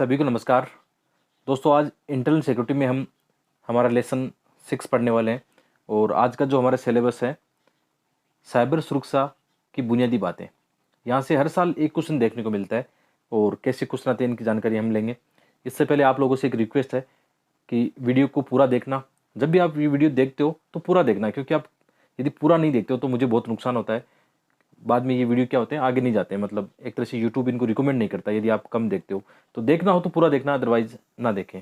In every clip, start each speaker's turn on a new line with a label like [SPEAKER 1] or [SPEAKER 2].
[SPEAKER 1] सभी को नमस्कार। दोस्तों, आज इंटरनल सिक्योरिटी में हम हमारा लेसन 6 पढ़ने वाले हैं और आज का जो हमारा सिलेबस है साइबर सुरक्षा की बुनियादी बातें। यहाँ से हर साल एक क्वेश्चन देखने को मिलता है और कैसे क्वेश्चन आते हैं इनकी जानकारी हम लेंगे। इससे पहले आप लोगों से एक रिक्वेस्ट है कि वीडियो को पूरा देखना। जब भी आप ये वीडियो देखते हो तो पूरा देखना, क्योंकि आप यदि पूरा नहीं देखते हो तो मुझे बहुत नुकसान होता है। बाद में ये वीडियो क्या होते हैं, आगे नहीं जाते हैं, मतलब एक तरह से यूट्यूब इनको रिकमेंड नहीं करता यदि आप कम देखते हो। तो देखना हो तो पूरा देखना, अदरवाइज ना देखें,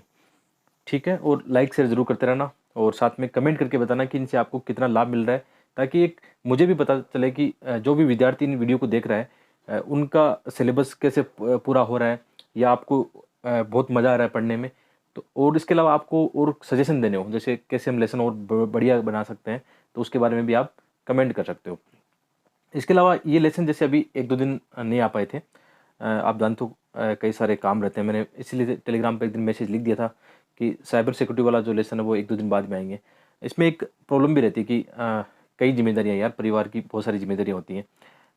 [SPEAKER 1] ठीक है। और लाइक शेयर जरूर करते रहना और साथ में कमेंट करके बताना कि इनसे आपको कितना लाभ मिल रहा है, ताकि एक मुझे भी पता चले कि जो भी विद्यार्थी इन वीडियो को देख रहा है उनका सिलेबस कैसे पूरा हो रहा है या आपको बहुत मज़ा आ रहा है पढ़ने में। तो और इसके अलावा आपको और सजेशन देने हो, जैसे कैसे हम लेसन और बढ़िया बना सकते हैं, तो उसके बारे में भी आप कमेंट कर सकते हो। इसके अलावा ये लेसन जैसे अभी 1-2 दिन नहीं आ पाए थे, आप जानते हो कई सारे काम रहते हैं। मैंने इसीलिए टेलीग्राम पे एक दिन मैसेज लिख दिया था कि साइबर सिक्योरिटी वाला जो लेसन है वो 1-2 दिन बाद में आएंगे। इसमें एक प्रॉब्लम भी रहती है कि कई जिम्मेदारियाँ, यार परिवार की बहुत सारी जिम्मेदारियाँ होती हैं।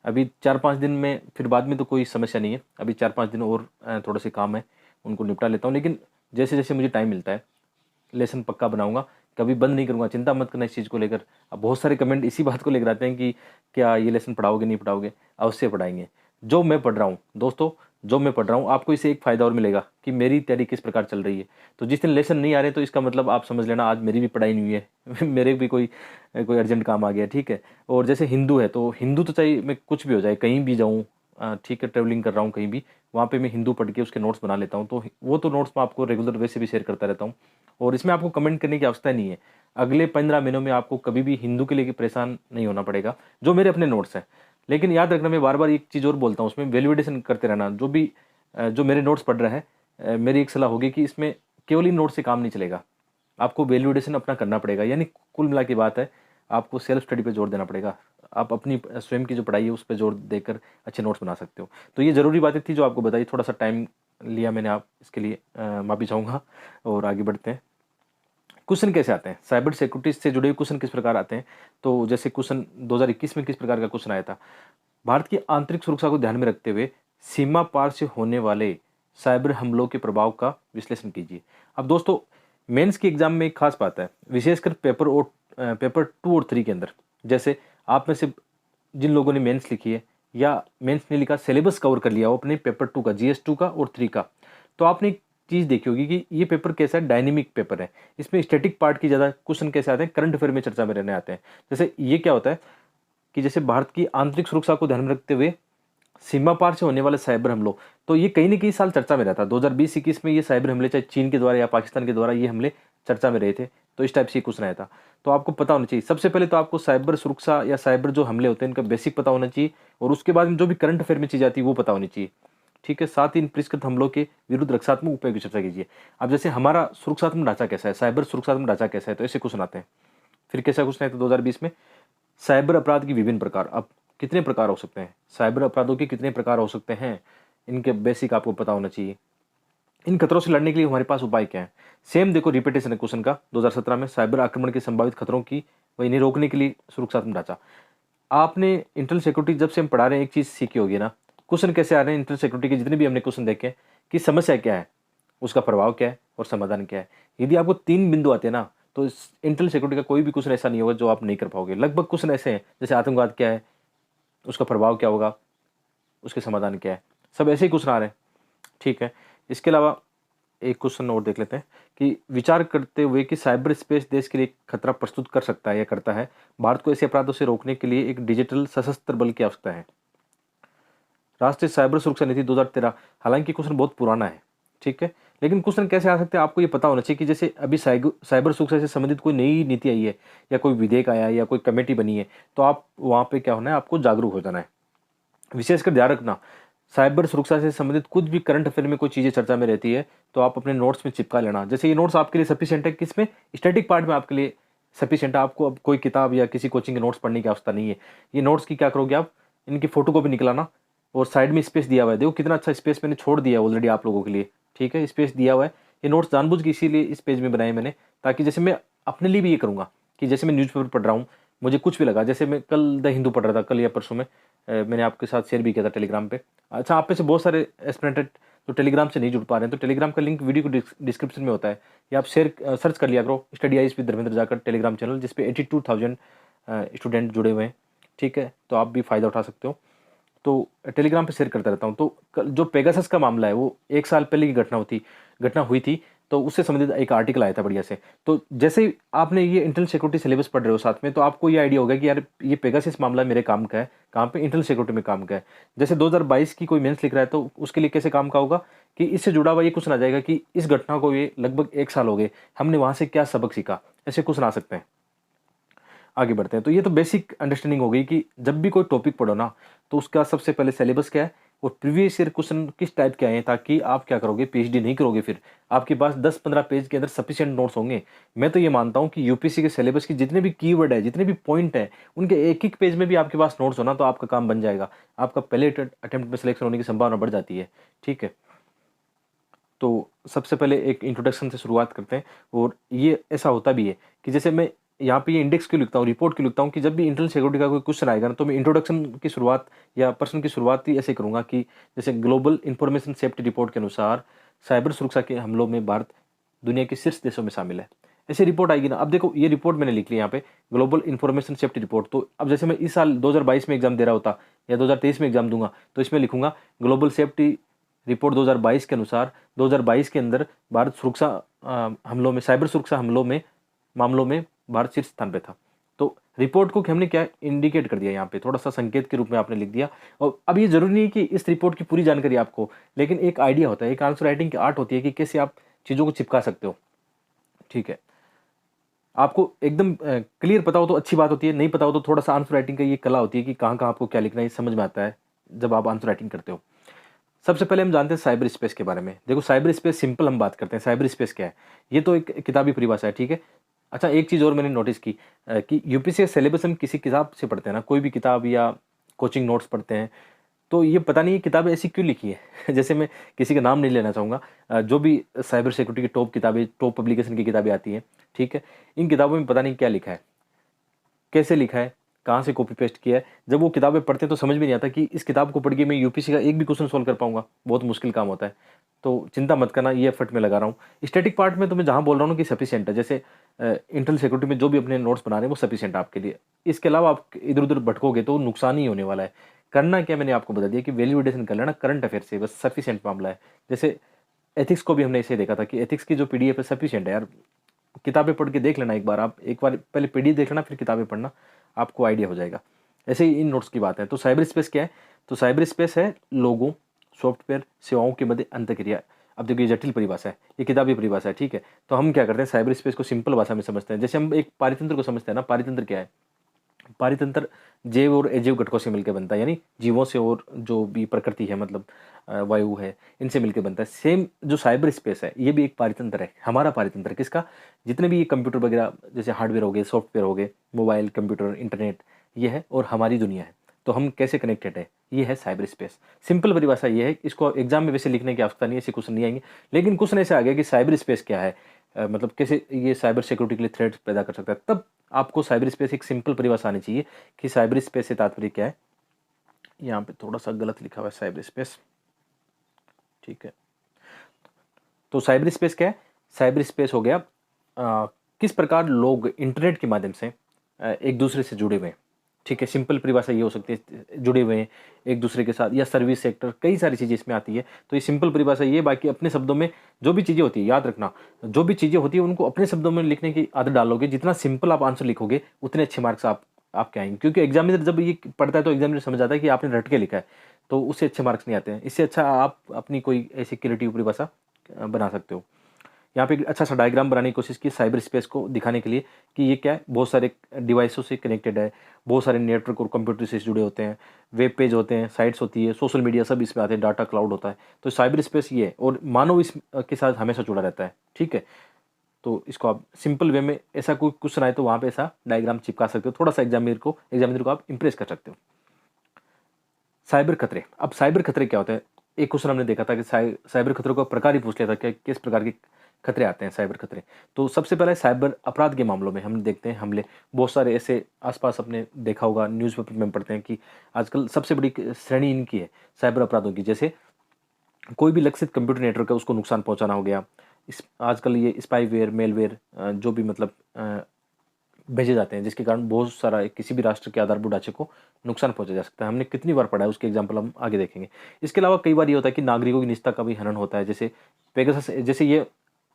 [SPEAKER 1] अभी 4-5 दिन में, फिर बाद में तो कोई समस्या नहीं है। अभी 4-5 दिन और थोड़े से काम है, उनको निपटा लेता हूँ। लेकिन जैसे जैसे मुझे टाइम मिलता है लेसन पक्का बनाऊंगा, कभी बंद नहीं करूंगा। चिंता मत करना इस चीज़ को लेकर। अब बहुत सारे कमेंट इसी बात को लेकर आते हैं कि क्या ये लेसन पढ़ाओगे नहीं पढ़ाओगे। अवश्य पढ़ाएंगे। जो मैं पढ़ रहा हूँ दोस्तों, जो मैं पढ़ रहा हूँ, आपको इससे एक फ़ायदा और मिलेगा कि मेरी तैयारी किस प्रकार चल रही है। तो जिस दिन लेसन नहीं आ रहे तो इसका मतलब आप समझ लेना आज मेरी भी पढ़ाई नहीं हुई है मेरे भी कोई कोई अर्जेंट काम आ गया, ठीक है। और जैसे हिंदू है तो हिंदू तो चाहे मैं कुछ भी हो जाए, कहीं भी जाऊँ, ठीक है, ट्रेवलिंग कर रहा हूँ कहीं भी, वहाँ पे मैं हिंदू पढ़ के उसके नोट्स बना लेता हूँ। तो वो तो नोट्स मैं आपको रेगुलर वैसे भी शेयर करता रहता हूँ और इसमें आपको कमेंट करने की आवश्यकता नहीं है। अगले 15 महीनों में आपको कभी भी हिंदू के लिए परेशान नहीं होना पड़ेगा, जो मेरे अपने नोट्स हैं। लेकिन याद रखना, मैं बार बार एक चीज़ और बोलता हूँ, उसमें वैलिडेशन करते रहना। जो भी जो मेरे नोट्स पढ़ रहा है, मेरी एक सलाह होगी कि इसमें केवल इन नोट्स से काम नहीं चलेगा, आपको वैलिडेशन अपना करना पड़ेगा। यानी कुल मिला की बात है, आपको सेल्फ स्टडी पे जोर देना पड़ेगा। आप अपनी स्वयं की जो पढ़ाई है उस पर जोर देकर अच्छे नोट्स बना सकते हो। तो ये ज़रूरी बातें थी जो आपको बताई। थोड़ा सा टाइम लिया मैंने, आप इसके लिए माफ़ी चाहूँगा। और आगे बढ़ते हैं। क्वेश्चन कैसे आते हैं, साइबर सिक्योरिटी से जुड़े हुए क्वेश्चन किस प्रकार आते हैं। तो जैसे क्वेश्चन 2021 में किस प्रकार का क्वेश्चन आया था, भारत की आंतरिक सुरक्षा को ध्यान में रखते हुए सीमा पार से होने वाले साइबर हमलों के प्रभाव का विश्लेषण कीजिए। अब दोस्तों, मेंस के एग्जाम में एक खास बात है, विशेषकर पेपर 2 और 3 के अंदर। जैसे आप में से जिन लोगों ने मेंस लिखी है या मेंस ने लिखा, सिलेबस कवर कर लिया हो अपने पेपर 2 का, GS2 का और 3 का, तो आपने एक चीज़ देखी होगी कि ये पेपर कैसा है, डायनेमिक पेपर है। इसमें स्टैटिक पार्ट की ज़्यादा क्वेश्चन कैसे आते हैं, करंट अफेयर में चर्चा में रहने आते हैं। जैसे ये क्या होता है कि जैसे भारत की आंतरिक सुरक्षा को ध्यान में रखते हुए सीमा पार से होने वाले साइबर हमलों, तो ये कहीं न कहीं साल चर्चा में रहता है। 2020-21 में ये साइबर हमले, चाहे चीन के द्वारा या पाकिस्तान के द्वारा, ये हमले चर्चा में रहे थे। तो इस टाइप से क्वेश्चन आया था। तो आपको पता होना चाहिए, सबसे पहले तो आपको साइबर सुरक्षा या साइबर जो हमले होते हैं इनका बेसिक पता होना चाहिए, और उसके बाद में जो भी करंट अफेयर में चीज़ आती है वो पता होनी चाहिए, ठीक है। साथ ही इन परिष्कृत हमलों के विरुद्ध रक्षात्मक उपाय की चर्चा कीजिए। अब जैसे हमारा सुरक्षात्मक ढांचा कैसा है, साइबर सुरक्षात्मक ढांचा कैसा है, तो ऐसे क्वेश्चन आते हैं। फिर कैसा क्वेश्चन है तो 2020 में साइबर अपराध की विभिन्न प्रकार। अब कितने प्रकार हो सकते हैं, साइबर अपराधों के कितने प्रकार हो सकते हैं, इनके बेसिक आपको पता होना चाहिए। इन खतरों से लड़ने के लिए हमारे पास उपाय क्या है। सेम देखो, रिपीटेशन है क्वेश्चन का 2017 में, साइबर आक्रमण के संभावित खतरों की व इन्हें रोकने के लिए सुरक्षात्मक ढांचा। आपने इंटरनल सिक्योरिटी जब से हम पढ़ा रहे हैं एक चीज़ सीखी होगी ना, क्वेश्चन कैसे आ रहे हैं इंटरनल सिक्योरिटी के, जितने भी हमने क्वेश्चन देखे कि समस्या क्या है, उसका प्रभाव क्या है और समाधान क्या है। यदि आपको 3 बिंदु आते हैं ना, तो इस इंटरनल सिक्योरिटी का कोई भी क्वेश्चन ऐसा नहीं होगा जो आप नहीं कर पाओगे। लगभग क्वेश्चन ऐसे हैं, जैसे आतंकवाद क्या है, उसका प्रभाव क्या होगा, उसके समाधान क्या है, सब ऐसे ही क्वेश्चन आ रहे हैं, ठीक है। इसके अलावा एक क्वेश्चन और देख लेते हैं कि विचार करते हुए कि साइबर स्पेस देश के लिए खतरा प्रस्तुत कर सकता है या करता है, भारत को ऐसे अपराधों से रोकने के लिए एक डिजिटल सशस्त्र बल की आवश्यकता है। राष्ट्रीय साइबर सुरक्षा नीति 2013। हालांकि क्वेश्चन बहुत पुराना है, ठीक है, लेकिन क्वेश्चन कैसे आ सकते हैं आपको ये पता होना चाहिए कि जैसे अभी साइबर सुरक्षा से संबंधित कोई नई नीति आई है या कोई विधेयक आया है या कोई कमेटी बनी है, तो आप वहाँ पे क्या होना है, आपको जागरूक हो जाना है। विशेषकर ध्यान रखना, साइबर सुरक्षा से संबंधित कुछ भी करंट अफेयर में कोई चीज़ें चर्चा में रहती है तो आप अपने नोट्स में चिपका लेना। जैसे ये नोट्स आपके लिए सफिशिएंट है, किसमें, स्टैटिक पार्ट में आपके लिए सफिशिएंट है। आपको अब कोई किताब या किसी कोचिंग के नोट्स पढ़ने की आवश्यकता नहीं है। ये नोट्स की क्या करोगे आप, इनकी फोटो कॉपी निकलाना और साइड में स्पेस दिया हुआ है, देखो कितना अच्छा स्पेस मैंने छोड़ दिया है ऑलरेडी आप लोगों के लिए, ठीक है, स्पेस दिया हुआ है। ये नोट्स जानबूझ के इसीलिए इस पेज में बनाए मैंने, ताकि जैसे मैं अपने लिए भी ये करूँगा कि जैसे मैं न्यूज़पेपर पढ़ रहा हूँ, मुझे कुछ भी लगा, जैसे मैं कल द हिंदू पढ़ रहा था, कल या परसों में, मैंने आपके साथ शेयर भी किया था टेलीग्राम पे। अच्छा, आप में से बहुत सारे एस्पिरेंट जो टेलीग्राम से नहीं जुड़ पा रहे हैं तो टेलीग्राम का लिंक वीडियो को डिस्क्रिप्शन में होता है, या आप सर्च कर लिया करो स्टडी आईज विद धर्मेंद्र जाकर टेलीग्राम चैनल, जिसपे 82,000 स्टूडेंट जुड़े हुए हैं। ठीक है, तो आप भी फ़ायदा उठा सकते हो। तो टेलीग्राम पे शेयर करता रहता हूँ। तो जो पेगासस का मामला है वो 1 साल पहले की घटना हुई थी, तो उससे संबंधित एक आर्टिकल आया था बढ़िया से। तो जैसे ही आपने ये इंटरनल सिक्योरिटी सिलेबस पढ़ रहे हो साथ में, तो आपको ये आइडिया होगा कि यार ये पेगासस मामला मेरे काम का है, कहाँ पे, इंटरनल सिक्योरिटी में काम का है। जैसे 2022 की कोई मेंस लिख रहा है तो उसके लिए कैसे काम का होगा कि इससे जुड़ा हुआ ये क्वेश्चन आ जाएगा कि इस घटना को ये लगभग 1 साल हो गए, हमने वहाँ से क्या सबक सीखा, ऐसे क्वेश्चन आ सकते हैं। आगे बढ़ते हैं। तो ये तो बेसिक अंडरस्टैंडिंग हो गई कि जब भी कोई टॉपिक पढ़ो ना, तो उसका सबसे पहले सिलेबस क्या है और प्रीवियस ईयर क्वेश्चन किस टाइप के आए हैं, ताकि आप क्या करोगे, पीएचडी नहीं करोगे फिर आपके पास 10-15 पेज के अंदर सफिशिएंट नोट्स होंगे। मैं तो ये मानता हूँ कि यूपीएससी के सिलेबस की जितने भी कीवर्ड है, जितने भी पॉइंट है, उनके एक एक पेज में भी आपके पास नोट्स हो ना, तो आपका काम बन जाएगा। आपका पहले अटेम्प्ट में सिलेक्शन होने की संभावना बढ़ जाती है। ठीक है, तो सबसे पहले एक इंट्रोडक्शन से शुरुआत करते हैं। और ये ऐसा होता भी है कि जैसे मैं यहाँ पे ये इंडेक्स क्यों लिखता हूँ, रिपोर्ट क्यों लिखता हूँ, कि जब भी इंटरनल सिक्योरिटी का कोई क्वेश्चन आएगा ना, तो मैं इंट्रोडक्शन की शुरुआत या प्रश्न की शुरुआत ही ऐसे करूँगा कि जैसे ग्लोबल इंफॉर्मेशन सेफ्टी रिपोर्ट के अनुसार साइबर सुरक्षा के हमलों में भारत दुनिया के शीर्ष देशों में शामिल है। ऐसी रिपोर्ट आएगी ना। अब देखो ये रिपोर्ट मैंने लिख ली यहाँ पे, ग्लोबल इंफॉर्मेशन सेफ्टी रिपोर्ट। तो अब जैसे मैं इस साल 2022 में एग्जाम दे रहा होता या 2023 में एग्जाम दूंगा, तो इसमें लिखूंगा ग्लोबल सेफ्टी रिपोर्ट 2022 के अनुसार 2022 के अंदर भारत सुरक्षा हमलों में, साइबर सुरक्षा हमलों में, मामलों में भारत शीर्ष स्थान पे था। तो रिपोर्ट को हमने क्या इंडिकेट कर दिया, यहाँ पे थोड़ा सा संकेत के रूप में आपने लिख दिया। और अब ये जरूरी नहीं कि इस रिपोर्ट की पूरी जानकारी आपको, लेकिन एक आइडिया होता है, एक आंसर राइटिंग की आर्ट होती है कि कैसे आप चीज़ों को चिपका सकते हो। ठीक है, आपको एकदम क्लियर पता हो तो अच्छी बात होती है, नहीं पता हो तो थोड़ा सा आंसर राइटिंग का ये कला होती है कि कहाँ कहाँ आपको क्या लिखना है, ये समझ में आता है जब आप आंसर राइटिंग करते हो। सबसे पहले हम जानते हैं साइबर स्पेस के बारे में। देखो साइबर स्पेस, सिंपल हम बात करते हैं, साइबर स्पेस क्या है, ये तो एक किताबी परिभाषा है। ठीक है, अच्छा एक चीज़ और मैंने नोटिस की कि यूपीएससी सिलेबस हम किसी किताब से पढ़ते हैं ना, कोई भी किताब या कोचिंग नोट्स पढ़ते हैं, तो ये पता नहीं ये किताब ऐसी क्यों लिखी है जैसे मैं किसी का नाम नहीं लेना चाहूँगा, जो भी साइबर सिक्योरिटी की टॉप किताबें, टॉप पब्लिकेशन की किताबें आती हैं, ठीक है, इन किताबों में पता नहीं क्या लिखा है, कैसे लिखा है, कहाँ से कॉपी पेस्ट किया है। जब वो किताबें पढ़ते हैं तो समझ में नहीं आता कि इस किताब को पढ़ के मैं यूपीएससी का एक भी क्वेश्चन सॉल्व कर पाऊंगा, बहुत मुश्किल काम होता है। तो चिंता मत करना, ये एफर्ट में लगा रहा हूँ। स्टैटिक पार्ट में तो मैं जहाँ बोल रहा हूँ कि सफिशिएंट है, जैसे इंटरनल सिक्योरिटी में जो भी अपने नोट्स बना रहे हैं वो सफिशिएंट है आपके लिए। इसके अलावा आप इधर उधर भटकोगे तो नुकसान ही होने वाला है। करना क्या, मैंने आपको बता दिया कि वैल्यूडेशन कर लेना करंट अफेयर से, बस सफिशिएंट मामला है। जैसे एथिक्स को भी हमने इसे देखा था कि एथिक्स की जो पीडीएफ है सफिशिएंट है यार, किताबें पढ़ के देख लेना एक बार, आप एक बार पहले पीडीएफ देख लेना फिर किताबें पढ़ना, आपको आइडिया हो जाएगा। ऐसे ही इन नोट्स की बात है। तो साइबर स्पेस क्या है, तो साइबर स्पेस है लोगों, सॉफ्टवेयर, सेवाओं के मध्य अंतःक्रिया। अब देखिए जटिल परिभाषा है, ये किताबी परिभाषा है। ठीक है, तो हम क्या करते हैं, साइबर स्पेस को सिंपल भाषा में समझते हैं। जैसे हम एक पारितंत्र को समझते हैं ना, पारितंत्र क्या है, पारितंत्र जैव और अजैव घटकों से मिलकर बनता है, यानी जीवों से और जो भी प्रकृति है, मतलब वायु है, इनसे मिलकर बनता है। सेम जो साइबर स्पेस है ये भी एक पारितंत्र है, हमारा पारितंत्र किसका, जितने भी ये कंप्यूटर वगैरह जैसे हार्डवेयर हो गए, सॉफ्टवेयर हो गए, मोबाइल, कंप्यूटर, इंटरनेट, ये है और हमारी दुनिया है। तो हम कैसे कनेक्टेड है, ये है साइबर स्पेस। सिंपल परिभाषा ये है, इसको एग्जाम में वैसे लिखने की आवश्यकता नहीं है, ऐसे क्वेश्चन नहीं आएंगे, लेकिन क्वेश्चन ऐसे आ गया कि साइबर स्पेस क्या है, मतलब कैसे ये साइबर सिक्योरिटी के लिए थ्रेट पैदा कर सकता है, तब आपको साइबर स्पेस एक सिंपल परिभाषा आनी चाहिए कि साइबर स्पेस से तात्पर्य क्या है। यहाँ पे थोड़ा सा गलत लिखा हुआ है साइबर स्पेस। ठीक है, तो साइबर स्पेस क्या है, साइबर स्पेस हो गया किस प्रकार लोग इंटरनेट के माध्यम से एक दूसरे से जुड़े हुए हैं। ठीक है, सिंपल परिभाषा ये हो सकती है, जुड़े हुए हैं एक दूसरे के साथ, या सर्विस सेक्टर, कई सारी चीज़ें इसमें आती है। तो ये सिंपल परिभाषा ये, बाकी अपने शब्दों में जो भी चीज़ें होती है, याद रखना, जो भी चीज़ें होती है उनको अपने शब्दों में लिखने की आदत डालोगे, जितना सिंपल आप आंसर लिखोगे उतने अच्छे मार्क्स आपके आएंगे। क्योंकि एग्जामिनर जब ये पढ़ता है तो एग्जामिनर समझ आता है कि आपने रट के लिखा है, तो उससे अच्छे मार्क्स नहीं आते हैं। इससे अच्छा आप अपनी कोई ऐसी क्रिएटिव परिभाषा बना सकते हो। यहाँ पे एक अच्छा सा डायग्राम बनाने की कोशिश की साइबर स्पेस को दिखाने के लिए कि ये क्या है, बहुत सारे डिवाइसों से कनेक्टेड है, बहुत सारे नेटवर्क और कंप्यूटर से जुड़े होते हैं, वेब पेज होते हैं, साइट्स होती है, सोशल मीडिया सब इसमें आते हैं, डाटा क्लाउड होता है। तो साइबर स्पेस ये है और मानव इस के साथ हमेशा जुड़ा रहता है। ठीक है, तो इसको आप सिंपल वे में, ऐसा कोई क्वेश्चन आए तो वहाँ पे ऐसा डायग्राम चिपका सकते हो, थोड़ा सा एग्जामिनर को आप इंप्रेस कर सकते हो। साइबर खतरे, अब साइबर खतरे क्या होते हैं, एक क्वेश्चन हमने देखा था कि साइबर खतरों का प्रकार ही पूछ लिया था कि किस प्रकार के खतरे आते हैं साइबर खतरे। तो सबसे पहले साइबर अपराध के मामलों में हम देखते हैं हमले, बहुत सारे ऐसे आसपास अपने देखा होगा, न्यूज़पेपर में पढ़ते हैं कि आजकल सबसे बड़ी श्रेणी इनकी है साइबर अपराधों की। जैसे कोई भी लक्षित कंप्यूटर नेटवर्क है उसको नुकसान पहुंचाना हो गया। इस आजकल ये स्पाईवेयर, मेलवेयर जो भी मतलब भेजे जाते हैं, जिसके कारण बहुत सारा किसी भी राष्ट्र के आधारभूत ढांचे को नुकसान पहुंचा जा सकता है। हमने कितनी बार पढ़ा है, उसके एग्जाम्पल हम आगे देखेंगे। इसके अलावा कई बार ये होता है कि नागरिकों की निजता का भी हनन होता है, जैसे पेगासस, जैसे ये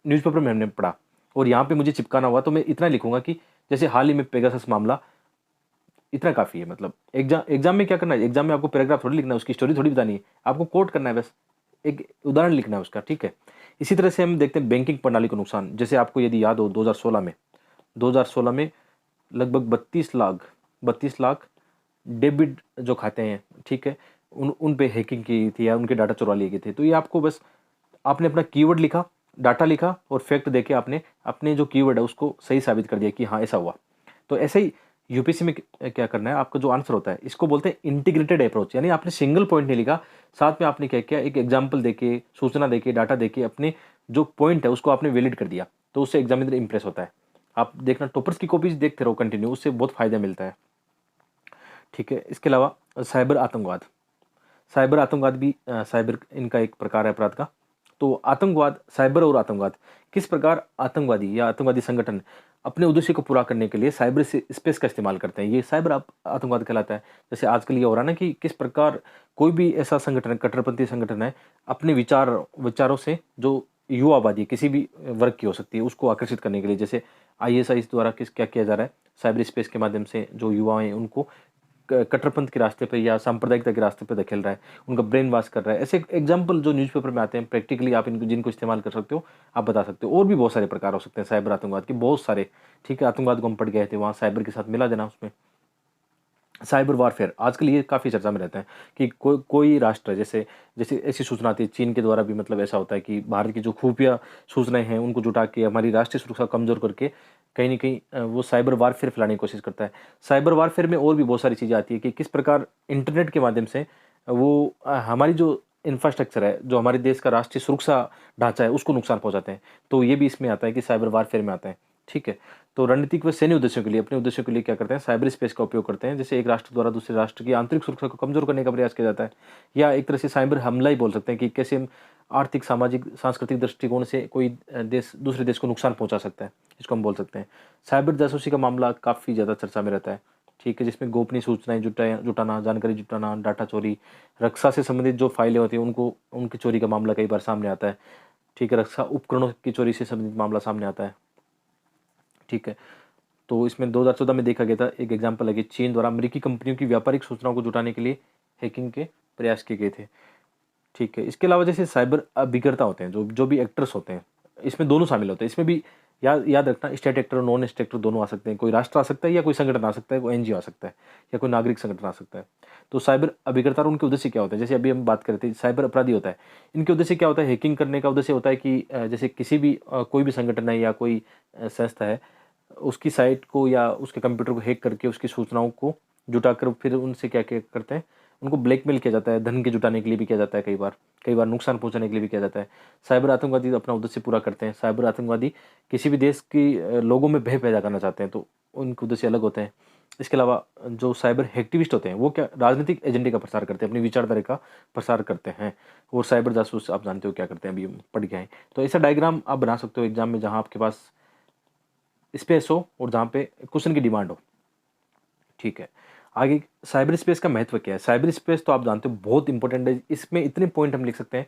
[SPEAKER 1] न्यूज़पेपर में हमने पढ़ा और यहाँ पे मुझे चिपकाना हुआ, तो मैं इतना लिखूंगा कि जैसे हाल ही में पेगासस मामला, इतना काफ़ी है। मतलब एग्जाम में क्या करना है, एग्जाम में आपको पैराग्राफ थोड़ी लिखना है, उसकी स्टोरी थोड़ी बतानी है, आपको कोट करना है बस, एक उदाहरण लिखना है उसका, ठीक है। इसी तरह से हम देखते हैं बैंकिंग प्रणाली को नुकसान। जैसे आपको यदि याद हो 2016 में लगभग 32 लाख डेबिट जो खाते हैं, ठीक है, उन पे हैकिंग की थी या उनके डाटा चुरा लिए गए थे। तो ये आपको बस, आपने अपना कीवर्ड लिखा, डाटा लिखा और फैक्ट देके आपने अपने जो कीवर्ड है उसको सही साबित कर दिया कि हाँ ऐसा हुआ। तो ऐसे ही यूपीएससी में क्या करना है, आपका जो आंसर होता है इसको बोलते हैं इंटीग्रेटेड अप्रोच। यानी आपने सिंगल पॉइंट नहीं लिखा, साथ में आपने क्या किया, एक एग्जाम्पल देके, सूचना देके, डाटा देके अपने जो पॉइंट है उसको आपने वैलिड कर दिया, तो उससे एग्जामिनर इंप्रेस होता है। आप देखना टॉपर्स की कॉपीज देखते रहो कंटिन्यू, उससे बहुत फायदा मिलता है, ठीक है। इसके अलावा साइबर आतंकवाद भी साइबर इनका एक प्रकार है अपराध का। तो आतंकवाद, साइबर और आतंकवाद, किस प्रकार आतंकवादी या आतंकवादी संगठन अपने उद्देश्य को पूरा करने के लिए साइबर से स्पेस का इस्तेमाल करते हैं, ये साइबर आतंकवाद कहलाता है। जैसे आजकल ये हो रहा है ना कि किस प्रकार कोई भी ऐसा संगठन, कट्टरपंथी संगठन है, अपने विचारों से जो युवा आबादी किसी भी वर्ग की हो सकती है उसको आकर्षित करने के लिए, जैसे आईएसआईएस द्वारा किस क्या किया जा रहा है, साइबर स्पेस के माध्यम से जो युवा हैं उनको कट्टरपंथ के रास्ते पे या सांप्रदायिकता के रास्ते पे धकेल रहा है, उनका ब्रेन वॉश कर रहा है। ऐसे एग्जाम्पल जो न्यूज़पेपर में आते हैं, प्रैक्टिकली आप इनको जिनको इस्तेमाल कर सकते हो, आप बता सकते हो। और भी बहुत सारे प्रकार हो सकते हैं साइबर आतंकवाद के, बहुत सारे, ठीक है। आतंकवाद को हम पढ़ गए थे, वहाँ साइबर के साथ मिला देना उसमें। साइबर वारफेयर आजकल ये काफ़ी चर्चा में रहता है कि कोई राष्ट्र, जैसे जैसे ऐसी सूचना आती है चीन के द्वारा भी, मतलब ऐसा होता है कि भारत की जो खुफिया सूचनाएं हैं उनको जुटा के हमारी राष्ट्रीय सुरक्षा कमजोर करके कहीं ना कहीं वो साइबर वारफेयर फैलाने की कोशिश करता है। साइबर वारफेयर में और भी बहुत सारी चीज़ें आती है कि किस प्रकार इंटरनेट के माध्यम से वो हमारी जो इंफ्रास्ट्रक्चर है, जो हमारे देश का राष्ट्रीय सुरक्षा ढांचा है, उसको नुकसान पहुंचाते हैं। तो ये भी इसमें आता है कि साइबर वारफेयर में आता है, ठीक है। तो रणनीतिक व सैन्य उद्देश्यों के लिए, अपने उद्देश्यों के लिए क्या करते हैं, साइबर स्पेस का उपयोग करते हैं। जैसे एक राष्ट्र द्वारा दूसरे राष्ट्र की आंतरिक सुरक्षा को कमजोर करने का प्रयास किया जाता है, या एक तरह से साइबर हमला ही बोल सकते हैं कि कैसे हम आर्थिक, सामाजिक, सांस्कृतिक दृष्टिकोण से कोई देश दूसरे देश को नुकसान पहुंचा सकता है, इसको हम बोल सकते हैं। साइबर जासूसी का मामला काफ़ी ज़्यादा चर्चा में रहता है, ठीक है, जिसमें गोपनीय सूचनाएं जुटाना, जानकारी जुटाना, डाटा चोरी, रक्षा से संबंधित जो फाइलें होती हैं उनको, उनकी चोरी का मामला कई बार सामने आता है, ठीक है। रक्षा उपकरणों की चोरी से संबंधित मामला सामने आता है, ठीक है। तो इसमें 2014 में देखा गया था, एक एग्जाम्पल है कि चीन द्वारा अमेरिकी कंपनियों की व्यापारिक सूचनाओं को जुटाने के लिए हैकिंग के प्रयास किए गए थे, ठीक है। इसके अलावा जैसे साइबर अभिकर्ता होते हैं, जो जो भी एक्टर्स होते हैं, इसमें दोनों शामिल होते हैं। इसमें भी याद रखना, स्टेट एक्टर और नॉन स्टेट एक्टर दोनों आ सकते हैं। कोई राष्ट्र आ सकता है या कोई संगठन आ सकता है, कोई एनजीओ आ सकता है या कोई नागरिक संगठन आ सकता है। तो साइबर अभिकर्ता और उनके उद्देश्य क्या होते हैं, जैसे अभी हम बात कर रहे थे साइबर अपराधी होता है, इनके उद्देश्य क्या होता है, हैकिंग करने का उद्देश्य होता है कि जैसे किसी भी कोई भी संगठन है या कोई संस्था है, उसकी साइट को या उसके कंप्यूटर को हैक करके उसकी सूचनाओं को जुटाकर फिर उनसे क्या क्या करते हैं, उनको ब्लैकमेल किया जाता है, धन के जुटाने के लिए भी किया जाता है, कई बार नुकसान पहुंचाने के लिए भी किया जाता है। साइबर आतंकवादी अपना उद्देश्य पूरा करते हैं। साइबर आतंकवादी किसी भी देश की लोगों में भय पैदा करना चाहते हैं, तो उनके उद्देश्य अलग होते हैं। इसके अलावा जो साइबर एक्टिविस्ट होते हैं वो क्या राजनीतिक एजेंडे का प्रसार करते हैं, अपनी विचारधारा का प्रसार करते हैं। और साइबर जासूस आप जानते हो क्या करते हैं, अभी हम पढ़ गए हैं। तो ऐसा डायग्राम आप बना सकते हो एग्जाम में, जहाँ आपके पास स्पेस हो और जहाँ पे क्वेश्चन की डिमांड हो, ठीक है। आगे साइबर स्पेस का महत्व क्या है, साइबर स्पेस तो आप जानते हो बहुत इंपॉर्टेंट है। इसमें इतने पॉइंट हम लिख सकते हैं,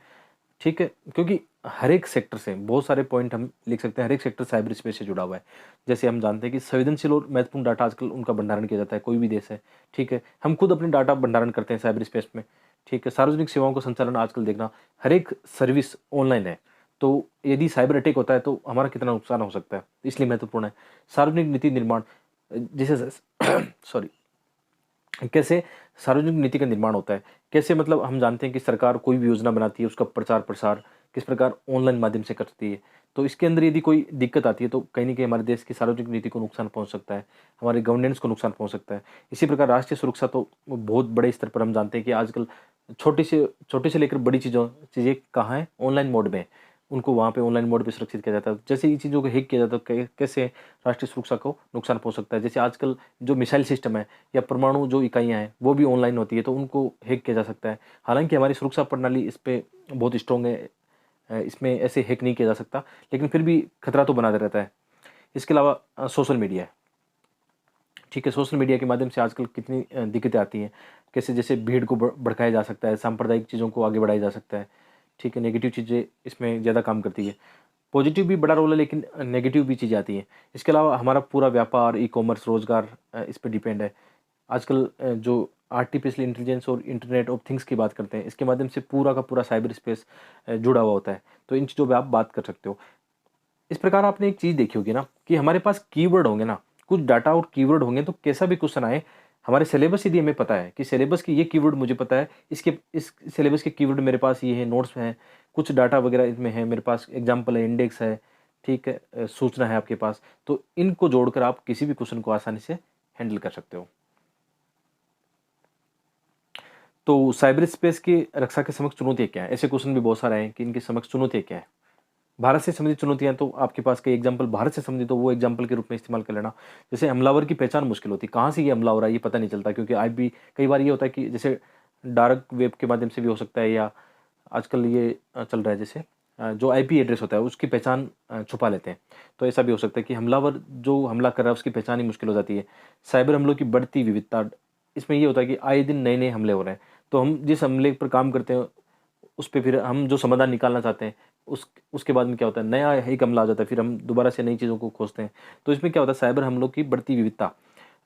[SPEAKER 1] ठीक है, क्योंकि हर एक सेक्टर से बहुत सारे पॉइंट हम लिख सकते हैं, हर एक सेक्टर साइबर स्पेस से जुड़ा हुआ है। जैसे हम जानते हैं कि संवेदनशील और महत्वपूर्ण डाटा आजकल उनका भंडारण किया जाता है, कोई भी देश है, ठीक है। हम खुद अपने डाटा भंडारण करते हैं साइबर स्पेस में, ठीक है। सार्वजनिक सेवाओं का संचालन आजकल देखना, हर एक सर्विस ऑनलाइन है, तो यदि साइबर अटैक होता है तो हमारा कितना नुकसान हो सकता है, इसलिए महत्वपूर्ण है। सार्वजनिक नीति निर्माण, जैसे सॉरी, कैसे सार्वजनिक नीति का निर्माण होता है, कैसे मतलब हम जानते हैं कि सरकार कोई भी योजना बनाती है, उसका प्रचार प्रसार किस प्रकार ऑनलाइन माध्यम से करती है। तो इसके अंदर यदि कोई दिक्कत आती है तो कहीं ना कहीं हमारे देश की सार्वजनिक नीति को नुकसान पहुंच सकता है, हमारे गवर्नेंस को नुकसान पहुंच सकता है। इसी प्रकार राष्ट्रीय सुरक्षा तो बहुत बड़े स्तर पर हम जानते हैं कि आजकल छोटे से लेकर बड़ी चीज़ें कहाँ हैं, ऑनलाइन मोड में है। उनको वहाँ पे ऑनलाइन मोड पे सुरक्षित किया जाता है। जैसे ये चीज़ों को हैक किया जाता है तो कैसे राष्ट्रीय सुरक्षा को नुकसान पहुँच सकता है। जैसे आजकल जो मिसाइल सिस्टम है या परमाणु जो इकाइयाँ हैं वो भी ऑनलाइन होती है, तो उनको हैक किया जा सकता है। हालांकि हमारी सुरक्षा प्रणाली इस पर बहुत स्ट्रॉन्ग है, इसमें ऐसे हैक नहीं किया जा सकता, लेकिन फिर भी खतरा तो बना रहता है। इसके अलावा सोशल मीडिया है। ठीक है, सोशल मीडिया के माध्यम से आजकल कितनी दिक्कतें आती हैं। कैसे जैसे भीड़ को भड़काया जा सकता है, सांप्रदायिक चीज़ों को आगे बढ़ाया जा सकता है। ठीक है, नेगेटिव चीज़ें इसमें ज़्यादा काम करती है। पॉजिटिव भी बड़ा रोल है, लेकिन नेगेटिव भी चीज़ें आती हैं। इसके अलावा हमारा पूरा व्यापार, ई-कॉमर्स, रोज़गार इस पे डिपेंड है। आजकल जो आर्टिफिशियल इंटेलिजेंस और इंटरनेट ऑफ थिंग्स की बात करते हैं, इसके माध्यम से पूरा का पूरा साइबर स्पेस जुड़ा हुआ होता है। तो इन चीज़ों पे आप बात कर सकते हो। इस प्रकार आपने एक चीज़ देखी होगी ना कि हमारे पास कीवर्ड होंगे ना, कुछ डाटा और कीवर्ड होंगे, तो कैसा भी क्वेश्चन आए, हमारे सिलेबस यदि हमें पता है कि सिलेबस की ये कीवर्ड मुझे पता है, इसके इस सिलेबस के कीवर्ड मेरे पास ये है, नोट्स हैं, कुछ डाटा वगैरह इसमें है, मेरे पास एग्जाम्पल है, इंडेक्स है, ठीक है, सूचना है आपके पास, तो इनको जोड़कर आप किसी भी क्वेश्चन को आसानी से हैंडल कर सकते हो। तो साइबर स्पेस की रक्षा के समक्ष चुनौतियाँ क्या है? ऐसे क्वेश्चन भी बहुत सारे हैं कि इनके समक्ष चुनौतियाँ क्या है? भारत से संबंधित चुनौतियाँ, तो आपके पास कई एग्जाम्पल भारत से संबंधित, तो वो एग्जाम्पल के रूप में इस्तेमाल कर लेना। जैसे हमलावर की पहचान मुश्किल होती है, कहाँ से ये हमला हो रहा है ये पता नहीं चलता, क्योंकि आज भी कई बार ये होता है कि जैसे डार्क वेब के माध्यम से भी हो सकता है, या आजकल ये चल रहा है जैसे जो आईपी एड्रेस होता है उसकी पहचान छुपा लेते हैं। तो ऐसा भी हो सकता है कि हमलावर जो हमला कर रहा है उसकी पहचान ही मुश्किल हो जाती है। साइबर हमलों की बढ़ती विविधता, इसमें ये होता है कि आए दिन नए नए हमले हो रहे हैं, तो हम जिस हमले पर काम करते हैं उस पे फिर हम जो समाधान निकालना चाहते हैं, उसके बाद में क्या होता है, नया एक हमला आ जाता है, फिर हम दोबारा से नई चीज़ों को खोजते हैं। तो इसमें क्या होता है, साइबर हमलों की बढ़ती विविधता।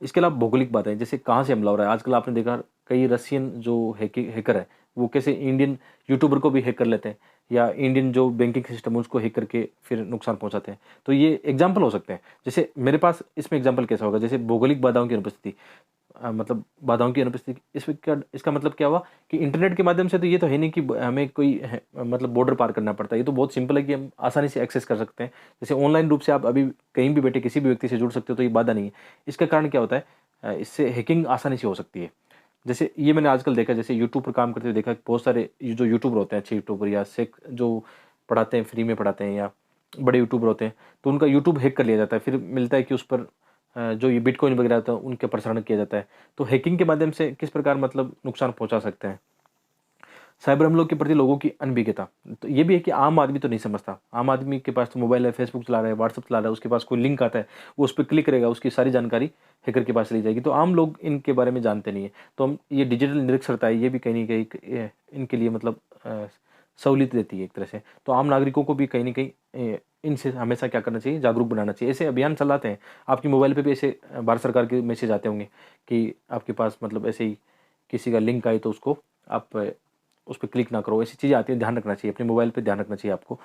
[SPEAKER 1] इसके अलावा भौगोलिक बातें, जैसे कहाँ से हमला हो रहा है। आजकल आपने देखा कई रशियन जो हैकर है, वो कैसे इंडियन यूट्यूबर को भी हैक कर लेते हैं, या इंडियन जो बैंकिंग सिस्टम है उसको हैक करके फिर नुकसान पहुंचाते हैं। तो ये एग्जाम्पल हो सकते हैं। जैसे मेरे पास इसमें एग्जाम्पल कैसा होगा, जैसे भौगोलिक बाधाओं की अनुपस्थिति, मतलब बाधाओं की अनुपस्थिति, इसमें क्या, इसका मतलब क्या हुआ कि इंटरनेट के माध्यम से तो ये तो है नहीं कि हमें कोई मतलब बॉर्डर पार करना पड़ता है। ये तो बहुत सिंपल है कि हम आसानी से एक्सेस कर सकते हैं। जैसे ऑनलाइन रूप से आप अभी कहीं भी बैठे किसी भी व्यक्ति से जुड़ सकते हो, तो ये बाधा नहीं है। इसका कारण क्या होता है, इससे हैकिंग आसानी से हो सकती है। जैसे ये मैंने आजकल देखा, जैसे यूट्यूब पर काम करते हुए देखा कि बहुत सारे ये जो यूट्यूबर होते हैं, अच्छे यूट्यूबर या सेक जो पढ़ाते हैं, फ्री में पढ़ाते हैं, या बड़े यूट्यूबर होते हैं, तो उनका यूट्यूब हैक कर लिया जाता है। फिर मिलता है कि उस पर जो ये बिटकॉइन वगैरह होता है उनके प्रसारण किया जाता है। तो हैकिंग के माध्यम से किस प्रकार मतलब नुकसान पहुंचा सकते हैं। साइबर हमलों के प्रति लोगों की अनभिज्ञता, तो ये भी है कि आम आदमी तो नहीं समझता। आम आदमी के पास तो मोबाइल है, फेसबुक चला रहा है, व्हाट्सअप चला रहा है, उसके पास कोई लिंक आता है, वो उस पर क्लिक करेगा, उसकी सारी जानकारी हैकर के पास चली जाएगी। तो आम लोग इनके बारे में जानते नहीं है। तो हम ये डिजिटल निरक्षरता है, ये भी कहीं ना कहीं इनके लिए मतलब सहूलियत देती है एक तरह से। तो आम नागरिकों को भी कहीं ना कहीं इनसे हमेशा क्या करना चाहिए, जागरूक बनाना चाहिए। ऐसे अभियान चलाते हैं, आपकी मोबाइल पे भी ऐसे भारत सरकार के मैसेज आते होंगे कि आपके पास मतलब ऐसे ही किसी का लिंक आए तो उसको आप उस पर क्लिक ना करो, ऐसी चीज़ें आती हैं, ध्यान रखना चाहिए, अपने मोबाइल पे ध्यान रखना चाहिए आपको।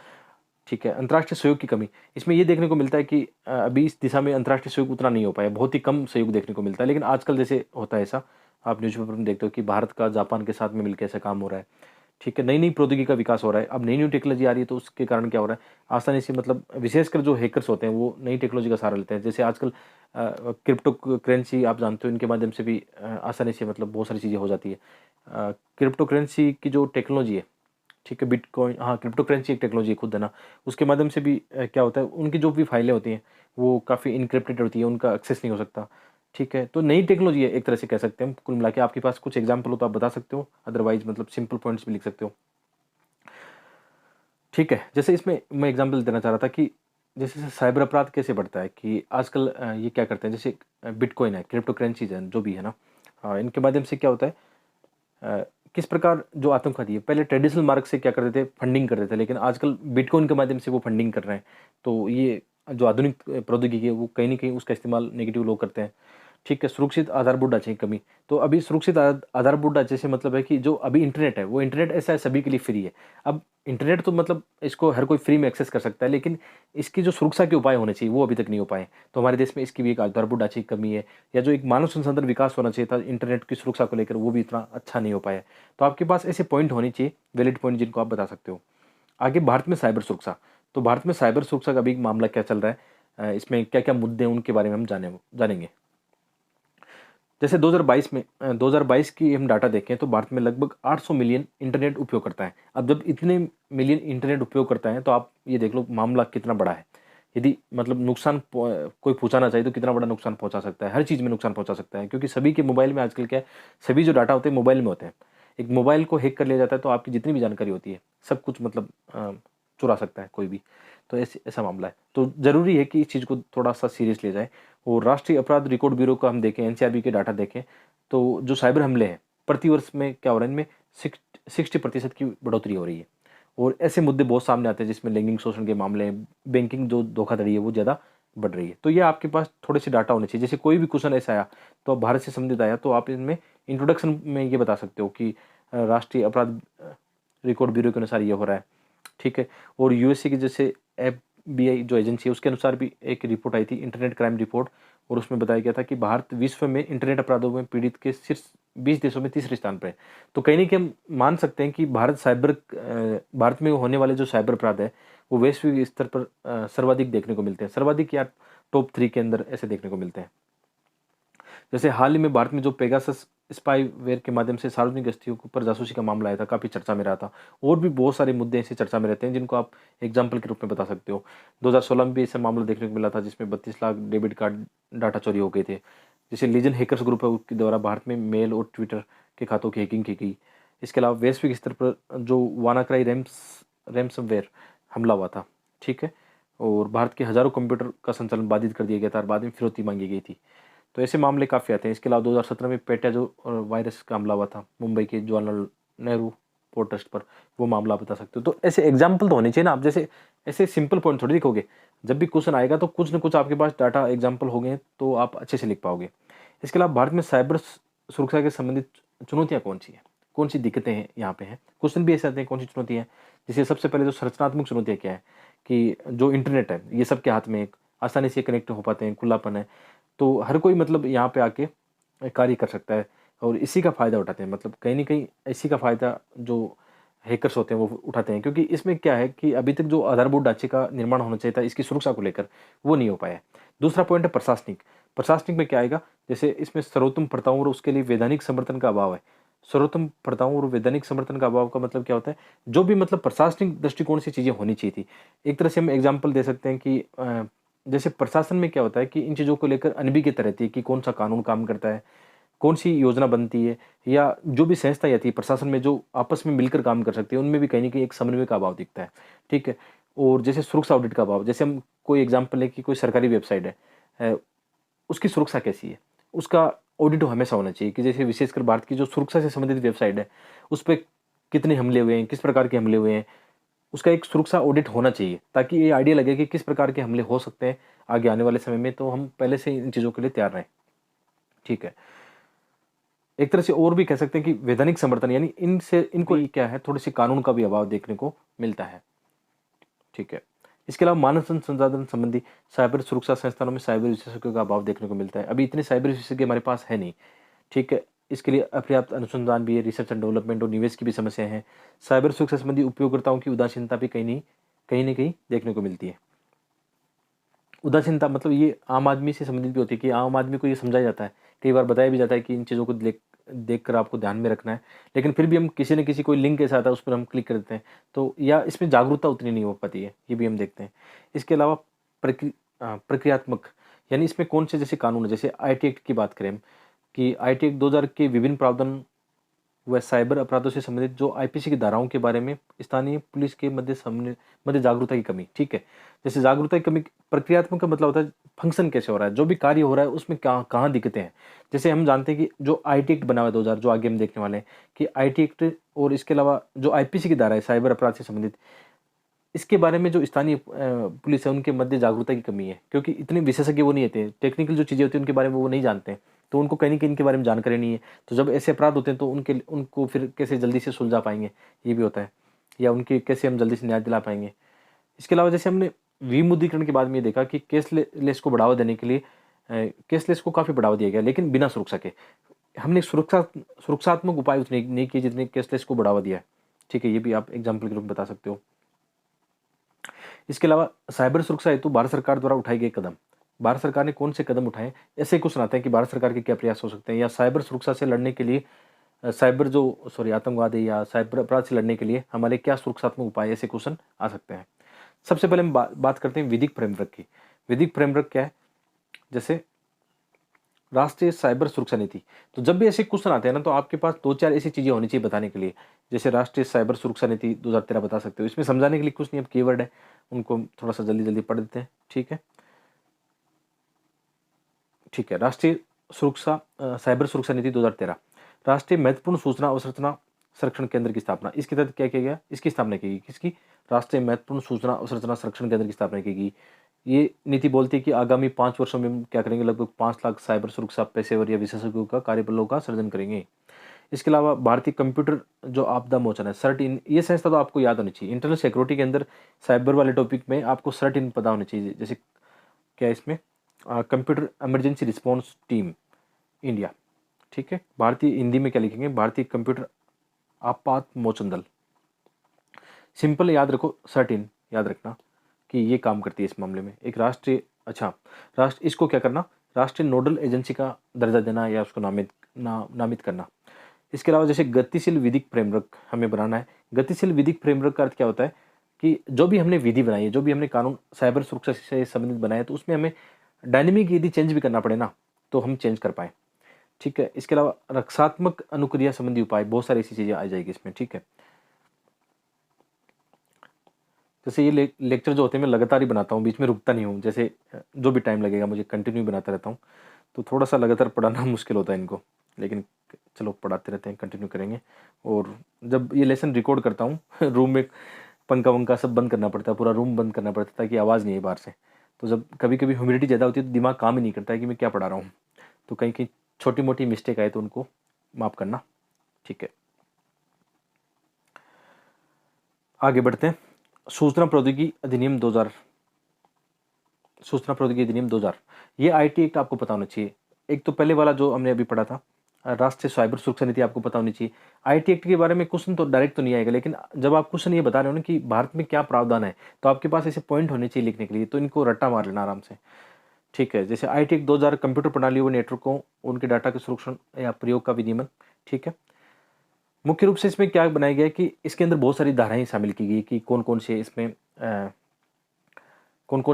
[SPEAKER 1] ठीक है, अंतर्राष्ट्रीय सहयोग की कमी, इसमें ये देखने को मिलता है कि अभी इस दिशा में अंतर्राष्ट्रीय सहयोग उतना नहीं हो पाया, बहुत ही कम सहयोग देखने को मिलता है। लेकिन आजकल जैसे होता है ऐसा, आप न्यूज़पेपर में देखते हो कि भारत का जापान के साथ में मिलकर ऐसा काम हो रहा है। ठीक है, नई नई प्रौद्योगिकी का विकास हो रहा है, अब नई नई टेक्नोलॉजी आ रही है, तो उसके कारण क्या हो रहा है, आसानी से मतलब विशेषकर जो हैकर्स होते हैं वो नई टेक्नोलॉजी का सहारा लेते हैं। जैसे आजकल क्रिप्टो करेंसी आप जानते हो, इनके माध्यम से भी आसानी से मतलब बहुत सारी चीज़ें हो जाती है। क्रिप्टो करेंसी की जो टेक्नोलॉजी है, ठीक है, बिटकॉइन, हाँ, क्रिप्टो करेंसी एक टेक्नोलॉजी है खुद है ना, उसके माध्यम से भी क्या होता है, उनकी जो भी फाइलें होती हैं वो काफ़ी इनक्रिप्टेड होती है, उनका एक्सेस नहीं हो सकता। ठीक है, तो नई टेक्नोलॉजी है एक तरह से कह सकते हैं हम। कुल मिला के आपके पास कुछ एग्जाम्पल हो तो आप बता सकते हो, अदरवाइज मतलब सिंपल पॉइंट्स भी लिख सकते हो। ठीक है, जैसे इसमें मैं एग्जांपल देना चाह रहा था कि जैसे साइबर अपराध कैसे बढ़ता है, कि आजकल ये क्या करते हैं, जैसे बिटकॉइन है, क्रिप्टो करेंसीज है, जो भी है ना, इनके माध्यम से क्या होता है, अ, किस प्रकार जो आतंकवादी है पहले ट्रेडिशनल मार्ग से क्या करते थे, फंडिंग करते थे, लेकिन आजकल बिटकॉइन के माध्यम से वो फंडिंग कर रहे हैं। तो ये जो आधुनिक प्रौद्योगिकी है वो कहीं न कहीं उसका इस्तेमाल नेगेटिव लोग करते हैं। ठीक है, सुरक्षित आधारभूत ढांचे की कमी, तो अभी सुरक्षित आधारभूत ढांचे से मतलब है कि जो अभी इंटरनेट है वो इंटरनेट ऐसा है सभी के लिए फ्री है। अब इंटरनेट तो मतलब इसको हर कोई फ्री में एक्सेस कर सकता है, लेकिन इसकी जो सुरक्षा के उपाय होने चाहिए वो अभी तक नहीं हो पाए। तो हमारे देश में इसकी भी एक आधारभूत ढांचे की कमी है, या जो एक मानव संसाधन विकास होना चाहिए था इंटरनेट की सुरक्षा को लेकर, वो भी इतना अच्छा नहीं हो पाया। तो आपके पास ऐसे पॉइंट होने चाहिए, वैलिड पॉइंट, जिनको आप बता सकते हो। आगे भारत में साइबर सुरक्षा, तो भारत में साइबर सुरक्षा का भी मामला क्या चल रहा है, इसमें क्या क्या मुद्दे हैं, उनके बारे में हम जानेंगे। जैसे 2022 की हम डाटा देखें तो भारत में लगभग 800 मिलियन इंटरनेट उपयोगकर्ता हैं। अब जब इतने मिलियन इंटरनेट उपयोगकर्ता हैं तो आप ये देख लो मामला कितना बड़ा है। यदि मतलब कोई पहुंचाना चाहिए तो कितना बड़ा नुकसान पहुंचा सकता है, हर चीज़ में नुकसान पहुंचा सकता है, क्योंकि सभी के मोबाइल में आजकल क्या है, सभी जो डाटा होते हैं मोबाइल में होते हैं। एक मोबाइल को हैक कर लिया जाता है तो आपकी जितनी भी जानकारी होती है सब कुछ मतलब चुरा सकता है कोई भी। तो ऐसे ऐसा मामला है, तो ज़रूरी है कि इस चीज़ को थोड़ा सा सीरियस लिया जाए। और राष्ट्रीय अपराध रिकॉर्ड ब्यूरो का हम देखें, एनसीआरबी के डाटा देखें तो जो साइबर हमले हैं प्रति वर्ष में क्या हो रहा है, इनमें 60% की बढ़ोतरी हो रही है। और ऐसे मुद्दे बहुत सामने आते हैं जिसमें लैंगिक शोषण के मामले हैं, बैंकिंग जो धोखाधड़ी है वो ज़्यादा बढ़ रही है। तो ये आपके पास थोड़े से डाटा होने चाहिए। जैसे कोई भी क्वेश्चन ऐसा आया तो आप भारत से संबंधित आया तो आप इनमें इंट्रोडक्शन में ये बता सकते हो कि राष्ट्रीय अपराध रिकॉर्ड ब्यूरो के अनुसार ये हो रहा है, ठीक है। और यूएसए की जैसे एफबीआई जो एजेंसी है उसके अनुसार भी एक रिपोर्ट आई थी, इंटरनेट क्राइम रिपोर्ट, और उसमें बताया गया था कि भारत विश्व में इंटरनेट अपराधों में पीड़ित के शीर्ष 20 देशों में तीसरे स्थान पर है। तो कहीं ना कहीं हम मान सकते हैं कि भारत में होने वाले जो साइबर अपराध है वो वैश्विक स्तर पर सर्वाधिक देखने को मिलते हैं, सर्वाधिक या टॉप 3 के अंदर ऐसे देखने को मिलते हैं। जैसे हाल ही में भारत में जो पेगासस स्पाईवेयर के माध्यम से सार्वजनिक हस्तियों के ऊपर जासूसी का मामला आया था, काफ़ी चर्चा में रहा था। और भी बहुत सारे मुद्दे ऐसे चर्चा में रहते हैं जिनको आप एग्जाम्पल के रूप में बता सकते हो। 2016 में भी ऐसा मामला देखने को मिला था जिसमें 32 लाख डेबिट कार्ड डाटा चोरी हो गए थे। जैसे लीजन हैकर्स ग्रुप है उसके द्वारा भारत में मेल और ट्विटर के खातों की हैकिंग की गई। इसके अलावा वैश्विक स्तर पर जो वानाक्राई रैंसमवेयर हमला हुआ था, ठीक है, और भारत के हज़ारों कंप्यूटर का संचालन बाधित कर दिया गया था और बाद में फिरौती मांगी गई थी। तो ऐसे मामले काफ़ी आते हैं। इसके अलावा 2017 में पेटा जो वायरस का हमला हुआ था मुंबई के जवाहरलाल नेहरू पोर्ट ट्रस्ट पर, वो मामला आप बता सकते हो। तो ऐसे एग्जाम्पल तो होने चाहिए ना। आप जैसे ऐसे सिंपल पॉइंट थोड़ी लिखोगे, जब भी क्वेश्चन आएगा तो कुछ ना कुछ आपके पास डाटा एग्जाम्पल हो गए तो आप अच्छे से लिख पाओगे। इसके अलावा भारत में साइबर सुरक्षा के संबंधित चुनौतियाँ कौन सी हैं, कौन सी दिक्कतें हैं यहाँ पे हैं, क्वेश्चन भी ऐसे आते हैं कौन सी चुनौती है। जैसे सबसे पहले जो संरचनात्मक चुनौतियाँ क्या है कि जो इंटरनेट है ये सबके हाथ में आसानी से कनेक्ट हो पाते हैं, खुलापन है, तो हर कोई मतलब यहाँ पे आके कार्य कर सकता है और इसी का फ़ायदा उठाते हैं। मतलब कहीं न कहीं इसी का फ़ायदा जो हैकर्स होते हैं वो उठाते हैं, क्योंकि इसमें क्या है कि अभी तक जो आधारभूत ढांचे का निर्माण होना चाहिए था इसकी सुरक्षा को लेकर, वो नहीं हो पाया है। दूसरा पॉइंट है प्रशासनिक। प्रशासनिक में क्या आएगा, जैसे इसमें सर्वोत्तम प्रथाओं और उसके लिए वैधानिक समर्थन का अभाव है। सर्वोत्तम प्रथाओं और वैधानिक समर्थन का अभाव का मतलब क्या होता है, जो भी मतलब प्रशासनिक दृष्टिकोण से चीज़ें होनी चाहिए थी। एक तरह से हम एग्ज़ाम्पल दे सकते हैं कि जैसे प्रशासन में क्या होता है कि इन चीज़ों को लेकर अनभिज्ञता रहती है कि कौन सा कानून काम करता है, कौन सी योजना बनती है, या जो भी संस्थाएँ आती है प्रशासन में जो आपस में मिलकर काम कर सकती है, उनमें भी कहीं न कहीं एक समन्वय का अभाव दिखता है, ठीक है। और जैसे सुरक्षा ऑडिट का अभाव, जैसे हम कोई एग्ज़ाम्पल लें कि कोई सरकारी वेबसाइट है, उसकी सुरक्षा कैसी है? उसका ऑडिट हमेशा होना चाहिए कि जैसे विशेषकर भारत की जो सुरक्षा से संबंधित वेबसाइट है, उस पे कितने हमले हुए हैं, किस प्रकार के हमले हुए हैं, उसका एक सुरक्षा ऑडिट होना चाहिए ताकि ये आइडिया लगे कि किस प्रकार के हमले हो सकते हैं आगे आने वाले समय में, तो हम पहले से इन चीज़ों के लिए तैयार रहें, ठीक है। एक तरह से और भी कह सकते हैं कि वैधानिक समर्थन, यानी इनसे इनको ये क्या है, थोड़ी-सी कानून का भी अभाव देखने को मिलता है, ठीक है। इसके अलावा मानव संसाधन संबंधी साइबर सुरक्षा संस्थानों में साइबर विशेषज्ञों का अभाव देखने को मिलता है। अभी इतने साइबर विशेषज्ञ हमारे पास है नहीं, ठीक है। इसके लिए अपर्याप्त अनुसंधान भी है, रिसर्च एंड डेवलपमेंट और निवेश की भी समस्याएँ हैं। साइबर सुरक्षा संबंधी उपयोगकर्ताओं की उदासीनता भी कहीं न कहीं देखने को मिलती है। उदासीनता मतलब ये आम आदमी से संबंधित भी होती है कि आम आदमी को ये समझाया जाता है, कई बार बताया भी जाता है कि इन चीज़ों को देख कर आपको ध्यान में रखना है, लेकिन फिर भी हम किसी न किसी कोई लिंक ऐसा आता है उस पर हम क्लिक कर देते हैं, तो या इसमें जागरूकता उतनी नहीं हो पाती है, ये भी हम देखते हैं। इसके अलावा प्रक्रियात्मक, यानी इसमें कौन से जैसे कानून है, जैसे आईटी एक्ट की बात करें हम, कि आईटी एक्ट 2000 के विभिन्न प्रावधान व साइबर अपराधों से संबंधित जो आईपीसी की धाराओं के बारे में स्थानीय पुलिस के मध्य जागरूकता की कमी, ठीक है। जैसे जागरूकता की कमी, प्रक्रियात्मक का मतलब होता है फंक्शन कैसे हो रहा है, जो भी कार्य हो रहा है उसमें कहाँ कहाँ दिक्कतें हैं। जैसे हम जानते हैं कि जो आईटी एक्ट बना हुआ है 2000, जो आगे हम देखने वाले हैं कि आईटी एक्ट, और इसके अलावा जो आईपीसी की धारा है साइबर अपराध से संबंधित, इसके बारे में जो स्थानीय पुलिस है उनके मध्य जागरूकता की कमी है, क्योंकि इतने विशेषज्ञ वो नहीं होते, टेक्निकल जो चीज़ें होती हैं उनके बारे में वो नहीं जानते हैं, तो उनको कहीं न कहीं इनके बारे में जानकारी नहीं है। तो जब ऐसे अपराध होते हैं तो उनको फिर कैसे जल्दी से सुलझा पाएँगे, ये भी होता है, या उनके कैसे हम जल्दी से न्याय दिला पाएँगे। इसके अलावा जैसे हमने विमुद्रीकरण के बाद में ये देखा कि कैशलेस को बढ़ावा देने के लिए कैशलेस को काफ़ी बढ़ावा दिया गया, लेकिन बिना सुरक्षा के। हमने सुरक्षात्मक उपाय उतने नहीं किए जितने कैशलेस को बढ़ावा दिया है, ठीक है। ये भी आप एग्ज़ाम्पल के रूप में बता सकते हो। इसके अलावा साइबर सुरक्षा हेतु भारत सरकार द्वारा उठाए गए कदम, भारत सरकार ने कौन से कदम उठाए, ऐसे क्वेश्चन आते हैं कि भारत सरकार के क्या प्रयास हो सकते हैं, या साइबर सुरक्षा से लड़ने के लिए आतंकवाद है या साइबर अपराध से लड़ने के लिए हमारे क्या सुरक्षात्मक उपाय, ऐसे क्वेश्चन आ सकते हैं। सबसे पहले हम बात करते हैं विधिक फ्रेमवर्क की। विधिक फ्रेमवर्क क्या है? जैसे राष्ट्रीय साइबर सुरक्षा नीति। तो जब भी ऐसे क्वेश्चन आते हैं ना, तो आपके पास 2-4 ऐसी चीज़ें होनी चाहिए बताने के लिए। जैसे राष्ट्रीय साइबर सुरक्षा नीति 2013 बता सकते हो। इसमें समझाने के लिए कुछ नहीं, अब कीवर्ड है, उनको थोड़ा सा जल्दी जल्दी पढ़ देते हैं। ठीक है, ठीक है। राष्ट्रीय साइबर सुरक्षा नीति 2013, राष्ट्रीय महत्वपूर्ण सूचना अवसंरचना संरक्षण केंद्र की स्थापना। इसके तहत क्या किया गया? इसकी स्थापना की गई। किसकी? राष्ट्रीय महत्वपूर्ण सूचना अवसंरचना संरक्षण केंद्र की स्थापना की गई। ये नीति बोलती है कि आगामी 5 वर्षों में हम क्या करेंगे, लगभग 5 लाख साइबर सुरक्षा पेशेवर या विशेषज्ञों का कार्यबलों का सृजन करेंगे। इसके अलावा भारतीय कंप्यूटर जो आपदा मोचन है, सर्ट इन, ये संस्था तो आपको याद होनी चाहिए। इंटरनल सिक्योरिटी के अंदर साइबर वाले टॉपिक में आपको सर्ट इन पता होना चाहिए। जैसे क्या है इसमें, computer emergency response team India. ठीक है, भारतीय हिंदी में क्या लिखेंगे, भारतीय कंप्यूटर आपात मोचन दल। सिंपल याद रखो, सर्ट इन याद रखना कि ये काम करती है इस मामले में। एक राष्ट्रीय, अच्छा, राष्ट्र, इसको क्या करना, राष्ट्रीय नोडल एजेंसी का दर्जा देना या उसको नामित करना। इसके अलावा जैसे गतिशील विधिक फ्रेमवर्क हमें बनाना है। गतिशील विधिक फ्रेमवर्क का अर्थ क्या होता है कि जो भी हमने विधि बनाई है, जो भी हमने कानून साइबर सुरक्षा से संबंधित बनाया है, तो उसमें हमें डायनेमिक यदि चेंज भी करना पड़े ना, तो हम चेंज कर पाए। ठीक है, इसके अलावा रक्षात्मक अनुक्रिया संबंधी उपाय, बहुत सारी ऐसी चीज़ें आ जाएगी इसमें। ठीक है, जैसे ये लेक्चर जो होते हैं मैं लगातार ही बनाता हूँ, बीच में रुकता नहीं हूँ। जैसे जो भी टाइम लगेगा मुझे कंटिन्यू बनाता रहता हूँ, तो थोड़ा सा लगातार पढ़ाना मुश्किल होता है इनको, लेकिन चलो पढ़ाते रहते हैं, कंटिन्यू करेंगे। और जब ये लेसन रिकॉर्ड करता हूँ रूम में पंखा वंखा सब बंद करना पड़ता है, पूरा रूम बंद करना पड़ता है ताकि आवाज़ नहीं है बाहर से। तो जब कभी कभी ह्यूमिडिटी ज़्यादा होती है तो दिमाग काम ही नहीं करता है कि मैं क्या पढ़ा रहा हूँ, तो कहीं कहीं छोटी मोटी मिस्टेक आए तो उनको माफ़ करना। ठीक है, आगे बढ़ते हैं। सूचना प्रौद्योगिकी अधिनियम 2000, सूचना प्रौद्योगिकी अधिनियम 2000, ये आईटी एक्ट आपको पता होना चाहिए। एक तो पहले वाला जो हमने अभी पढ़ा था, राष्ट्रीय साइबर सुरक्षा नीति, आपको पता होनी चाहिए। आईटी एक्ट के बारे में क्वेश्चन तो डायरेक्ट तो नहीं आएगा, लेकिन जब आप क्वेश्चन ये बता रहे हो ना कि भारत में क्या प्रावधान है, तो आपके पास ऐसे पॉइंट होने चाहिए लिखने के लिए, तो इनको रट्टा मार लेना आराम से। ठीक है, जैसे आईटी एक्ट 2000, कंप्यूटर प्रणालियों व नेटवर्कों, उनके डाटा के सुरक्षण या प्रयोग का विनियमन। ठीक है, मुख्य रूप से इसमें क्या बनाया गया है कि इसके अंदर बहुत सारी धाराएं शामिल की गई कि कौन कौन